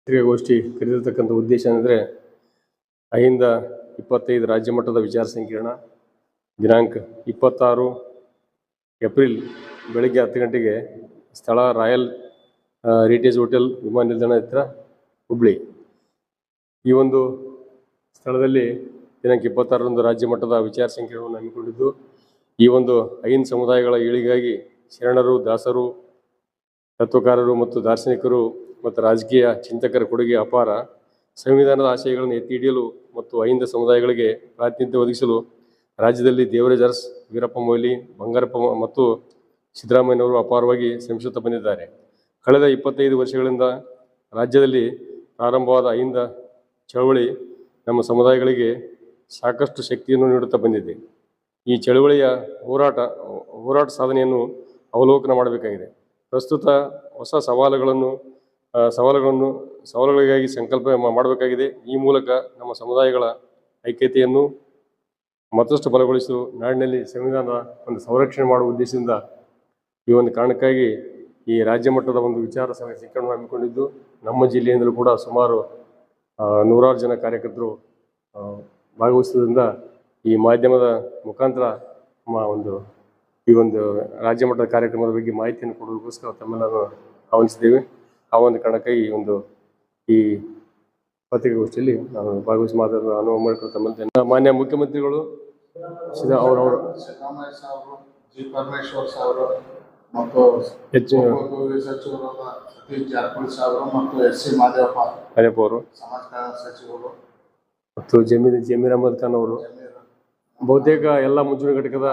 ಪತ್ರಿಕಾಗೋಷ್ಠಿ ಕರೆದಿರ್ತಕ್ಕಂಥ ಉದ್ದೇಶ ಅಂದರೆ 5-25 ರಾಜ್ಯ ಮಟ್ಟದ ವಿಚಾರ ಸಂಕಿರಣ ದಿನಾಂಕ 26 ಏಪ್ರಿಲ್ ಬೆಳಗ್ಗೆ 10 ಗಂಟೆಗೆ ಸ್ಥಳ ರಾಯಲ್ ರಿಟೇಜ್ ಹೋಟೆಲ್ ವಿಮಾನ ನಿಲ್ದಾಣ ಹತ್ತಿರ ಹುಬ್ಳಿ. ಈ ಒಂದು ಸ್ಥಳದಲ್ಲಿ ದಿನಾಂಕ 26ರಂದು ರಾಜ್ಯ ಮಟ್ಟದ ವಿಚಾರ ಸಂಕಿರಣವನ್ನು ಹಮ್ಮಿಕೊಂಡಿದ್ದು, ಈ ಒಂದು 5 ಸಮುದಾಯಗಳ ಏಳಿಗೆಗಾಗಿ ಶರಣರು, ದಾಸರು, ತತ್ವಕಾರರು ಮತ್ತು ದಾರ್ಶನಿಕರು ಮತ್ತು ರಾಜಕೀಯ ಚಿಂತಕರ ಕೊಡುಗೆ ಅಪಾರ. ಸಂವಿಧಾನದ ಆಶಯಗಳನ್ನು ಎತ್ತಿ ಹಿಡಿಯಲು ಮತ್ತು 5 ಸಮುದಾಯಗಳಿಗೆ ಪ್ರಾತಿನಿಧ್ಯ ಒದಗಿಸಲು ರಾಜ್ಯದಲ್ಲಿ ದೇವರಾಜ ಅರಸ್, ವೀರಪ್ಪ ಮೊಯ್ಲಿ, ಬಂಗಾರಪ್ಪ ಮತ್ತು ಸಿದ್ದರಾಮಯ್ಯನವರು ಅಪಾರವಾಗಿ ಶ್ರಮಿಸುತ್ತಾ ಬಂದಿದ್ದಾರೆ. ಕಳೆದ 25 ವರ್ಷಗಳಿಂದ ರಾಜ್ಯದಲ್ಲಿ ಪ್ರಾರಂಭವಾದ 5 ಚಳವಳಿ ನಮ್ಮ ಸಮುದಾಯಗಳಿಗೆ ಸಾಕಷ್ಟು ಶಕ್ತಿಯನ್ನು ನೀಡುತ್ತಾ ಬಂದಿದೆ. ಈ ಚಳವಳಿಯ ಹೋರಾಟ ಸಾಧನೆಯನ್ನು ಅವಲೋಕನ ಮಾಡಬೇಕಾಗಿದೆ. ಪ್ರಸ್ತುತ ಹೊಸ ಸವಾಲುಗಳಿಗಾಗಿ ಸಂಕಲ್ಪ ಮಾಡಬೇಕಾಗಿದೆ. ಈ ಮೂಲಕ ನಮ್ಮ ಸಮುದಾಯಗಳ ಐಕ್ಯತೆಯನ್ನು ಮತ್ತಷ್ಟು ಬಲಗೊಳಿಸಲು ನಾಡಿನಲ್ಲಿ ಸಂವಿಧಾನದ ಒಂದು ಸಂರಕ್ಷಣೆ ಮಾಡುವ ಉದ್ದೇಶದಿಂದ ಈ ಒಂದು ಕಾರಣಕ್ಕಾಗಿ ಈ ರಾಜ್ಯ ಮಟ್ಟದ ಒಂದು ವಿಚಾರ ಸಂಕಿರಣ ಹಮ್ಮಿಕೊಂಡಿದ್ದು, ನಮ್ಮ ಜಿಲ್ಲೆಯಿಂದಲೂ ಕೂಡ ಸುಮಾರು 100 ಜನ ಕಾರ್ಯಕರ್ತರು ಭಾಗವಹಿಸುವುದರಿಂದ ಈ ಮಾಧ್ಯಮದ ಮುಖಾಂತರ ನಮ್ಮ ಈ ಒಂದು ರಾಜ್ಯ ಮಟ್ಟದ ಕಾರ್ಯಕ್ರಮದ ಬಗ್ಗೆ ಮಾಹಿತಿಯನ್ನು ಕೊಡೋದಕ್ಕೋಸ್ಕರ ತಮ್ಮೆಲ್ಲರೂ ಆಹ್ವಾನಿಸಿದ್ದೇವೆ. ಆ ಒಂದು ಕಾರಣಕ್ಕಾಗಿ ಈ ಪತ್ರಿಕಾಗೋಷ್ಠಿಯಲ್ಲಿ ನಾನು ಭಾಗವಹಿಸಿ ಮಾತಾಡಲು ಅನುವು ಮಾಡಿಕೊಳ್ತಾ ಮಾನ್ಯ ಮುಖ್ಯಮಂತ್ರಿಗಳು ಅವರು ಸಿದ್ದರಾಮಯ್ಯ ಸಾಹೇಬರು, ಜಿ ಪರಮೇಶ್ವರ್ ಸಾಹೇಬರು ಮತ್ತು ಸಚಿವರಾದ ಸತೀಶ್ ಜಾರಕಿಹೊಳಿ ಸಾಹೇಬರು ಮತ್ತು ಎಸ್.ಸಿ. ಮಾದೇವಪ್ಪ ಅವರು, ಸಮಾಜ ಕಲ್ಯಾಣ ಸಚಿವರು ಮತ್ತು ಜಮೀರ್ ಅಹಮದ್ ಖಾನ್ ಅವರು, ಬಹುತೇಕ ಎಲ್ಲ ಮುಂಚೂಣಿ ಘಟಕದ